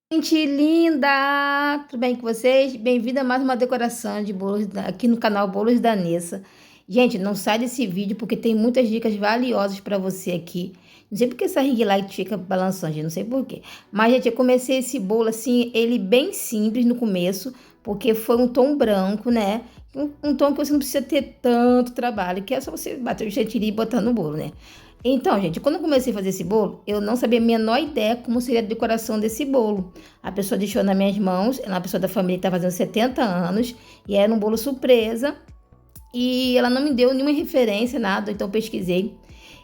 Gente linda! Tudo bem com vocês? Bem-vinda a mais uma decoração de bolos aqui no canal Bolos da Nessa. Gente, não sai desse vídeo porque tem muitas dicas valiosas para você aqui. Não sei porque essa ring light fica balançando, gente, não sei por quê. Mas, gente, eu comecei esse bolo assim, ele bem simples no começo, porque foi um tom branco, né? Um tom que você não precisa ter tanto trabalho, que é só você bater o chantilly e botar no bolo, né? Então, gente, quando eu comecei a fazer esse bolo, eu não sabia a menor ideia como seria a decoração desse bolo. A pessoa deixou nas minhas mãos, ela é uma pessoa da família que está fazendo 70 anos, e era um bolo surpresa, e ela não me deu nenhuma referência, nada, então eu pesquisei.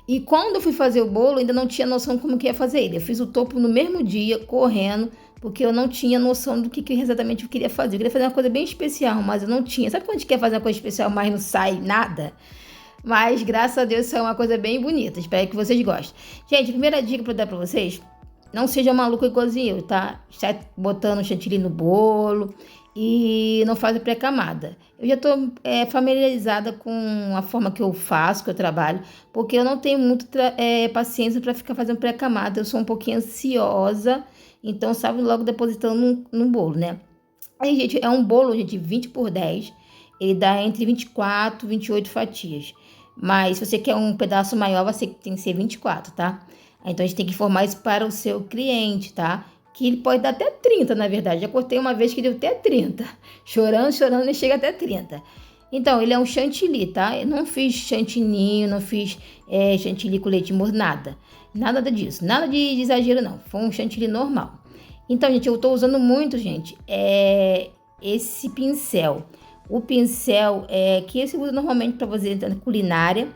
E quando eu fui fazer o bolo, ainda não tinha noção como que ia fazer ele. Eu fiz o topo no mesmo dia, correndo, porque eu não tinha noção do que exatamente eu queria fazer. Eu queria fazer uma coisa bem especial, mas eu não tinha. Sabe quando a gente quer fazer uma coisa especial, mas não sai nada? Mas, graças a Deus, isso é uma coisa bem bonita. Espero que vocês gostem. Gente, a primeira dica pra dar pra vocês: não seja maluco igualzinho eu, tá? Está botando chantilly no bolo e não faz a pré-camada. Eu já tô familiarizada com a forma que eu faço, que eu trabalho, porque eu não tenho muito paciência para ficar fazendo pré-camada. Eu sou um pouquinho ansiosa, então sabe logo depositando no bolo, né? Aí, gente, é um bolo, gente, 20 por 10. Ele dá entre 24 e 28 fatias. Mas se você quer um pedaço maior, você tem que ser 24, tá? Então a gente tem que informar isso para o seu cliente, tá? Que ele pode dar até 30, na verdade. Já cortei uma vez que deu até 30. Chorando, chorando, ele chega até 30. Então, ele é um chantilly, tá? Eu não fiz chantininho, não fiz chantilly com leite morno, nada. Nada disso. Nada de exagero, não. Foi um chantilly normal. Então, gente, eu tô usando muito, gente, esse pincel. O pincel que você usa normalmente para fazer na culinária.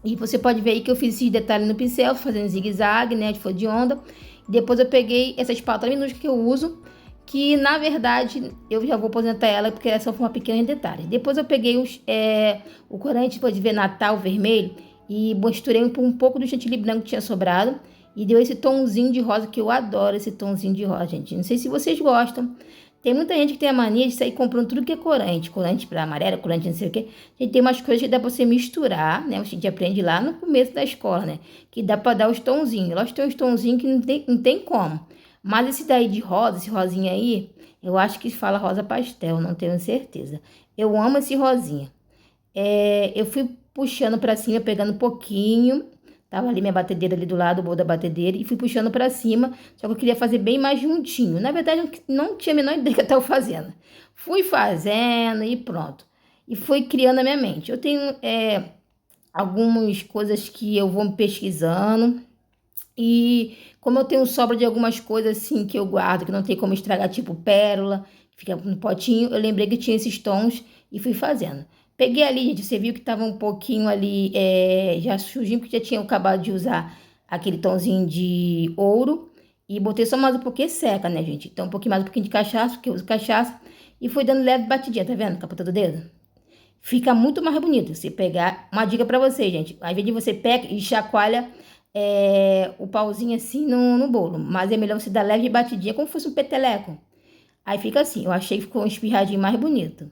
E você pode ver aí que eu fiz esses detalhes no pincel, fazendo zigue-zague, né, de folha de onda. Depois eu peguei essa espátula minúscula que eu uso, que na verdade eu já vou aposentar ela porque essa foi uma pequena detalhe. Depois eu peguei o corante, pode ver, Natal vermelho, e misturei um pouco do chantilly branco que tinha sobrado. E deu esse tomzinho de rosa, que eu adoro esse tomzinho de rosa, gente. Não sei se vocês gostam. Tem muita gente que tem a mania de sair comprando tudo que é corante. Corante para amarelo, corante não sei o quê. Gente, tem umas coisas que dá pra você misturar, né? A gente aprende lá no começo da escola, né? Que dá pra dar os tonzinhos. Lógico que tem uns tonzinhos que não tem como. Mas esse daí de rosa, esse rosinha aí, eu acho que fala rosa pastel, não tenho certeza. Eu amo esse rosinha. Eu fui puxando pra cima, pegando um pouquinho. Tava ali minha batedeira ali do lado, o bolo da batedeira, e fui puxando pra cima. Só que eu queria fazer bem mais juntinho. Na verdade, eu não tinha a menor ideia que eu tava fazendo. Fui fazendo e pronto. E fui criando na minha mente. Eu tenho algumas coisas que eu vou pesquisando. E como eu tenho sobra de algumas coisas assim que eu guardo, que não tem como estragar, tipo pérola, que fica no potinho, eu lembrei que tinha esses tons e fui fazendo. Peguei ali, gente, você viu que tava um pouquinho ali, já sujinho, porque já tinha acabado de usar aquele tonzinho de ouro. E botei só mais um pouquinho seca, né, gente? Então um pouquinho mais um pouquinho de cachaça, porque eu uso cachaça. E fui dando leve batidinha, tá vendo? Com a ponta do dedo. Fica muito mais bonito. Você pegar. Uma dica pra você, gente. Ao invés de você pega e chacoalha o pauzinho assim no bolo. Mas é melhor você dar leve batidinha, como se fosse um peteleco. Aí fica assim. Eu achei que ficou um espirradinho mais bonito.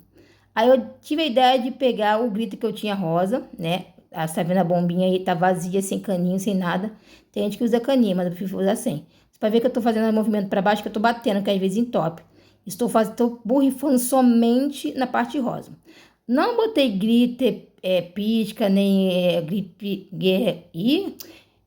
Aí eu tive a ideia de pegar o glitter que eu tinha rosa, né? Tá vendo a bombinha aí? Tá vazia, sem caninho, sem nada. Tem gente que usa caninha, mas eu prefiro usar sem. Você vai ver que eu tô fazendo um movimento pra baixo, que eu tô batendo, que às vezes entope. Tô borrifando somente na parte rosa. Não botei glitter pisca, nem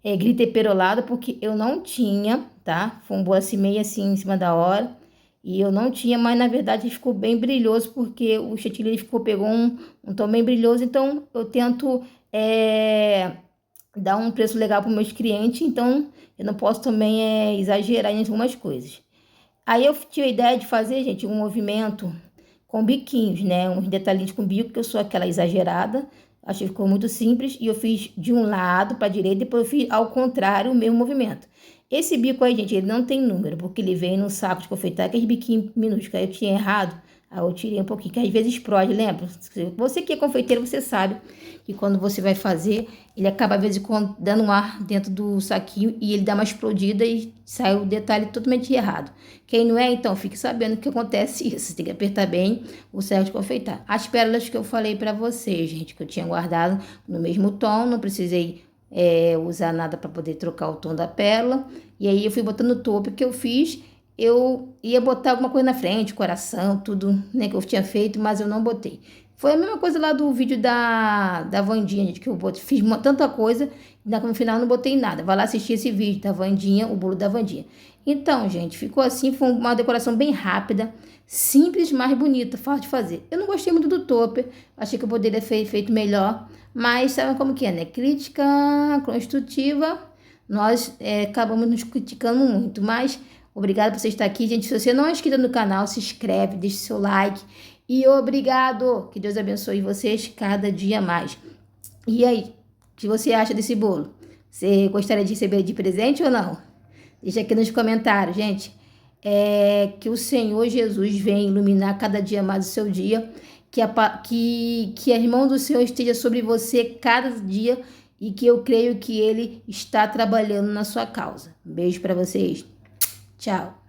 glitter perolado, porque eu não tinha, tá? Foi um bolo assim, meio assim, em cima da hora. E eu não tinha, mas na verdade ficou bem brilhoso, porque o chantilly pegou um tom bem brilhoso. Então eu tento dar um preço legal para os meus clientes, então eu não posso também exagerar em algumas coisas. Aí eu tive a ideia de fazer, gente, um movimento com biquinhos, né? Uns detalhinhos com bico, que eu sou aquela exagerada. Achei que ficou muito simples. E eu fiz de um lado para a direita, depois eu fiz ao contrário o mesmo movimento. Esse bico aí, gente, ele não tem número, porque ele vem no saco de confeitar, aqueles biquinhos minúsculos. Aí eu tinha errado, aí eu tirei um pouquinho, que às vezes explode, lembra? Você que é confeiteiro, você sabe que quando você vai fazer, ele acaba às vezes dando um ar dentro do saquinho e ele dá uma explodida e sai o detalhe totalmente errado. Quem não é, então, fique sabendo que acontece isso. Você tem que apertar bem o certo de confeitar. As pérolas que eu falei pra vocês, gente, que eu tinha guardado no mesmo tom, não precisei usar nada para poder trocar o tom da pérola. E aí eu fui botando o topo que eu fiz eu ia botar alguma coisa na frente, coração, tudo, né, que eu tinha feito, mas eu não botei. Foi a mesma coisa lá do vídeo da Wandinha, gente, que eu botei, fiz tanta coisa, e no final não botei nada. Vai lá assistir esse vídeo da Wandinha, o bolo da Wandinha. Então, gente, ficou assim, foi uma decoração bem rápida, simples, mas bonita, fácil de fazer. Eu não gostei muito do topper, achei que eu poderia ter feito melhor, mas sabe como que é, né? Crítica construtiva, nós acabamos nos criticando muito, mas obrigada por você estar aqui, gente. Se você não é inscrito no canal, se inscreve, deixe seu like. E obrigado! Que Deus abençoe vocês cada dia mais. E aí, o que você acha desse bolo? Você gostaria de receber de presente ou não? Deixa aqui nos comentários, gente. Que o Senhor Jesus venha iluminar cada dia mais o seu dia. Que a mão do Senhor esteja sobre você cada dia. E que eu creio que Ele está trabalhando na sua causa. Um beijo para vocês. Tchau.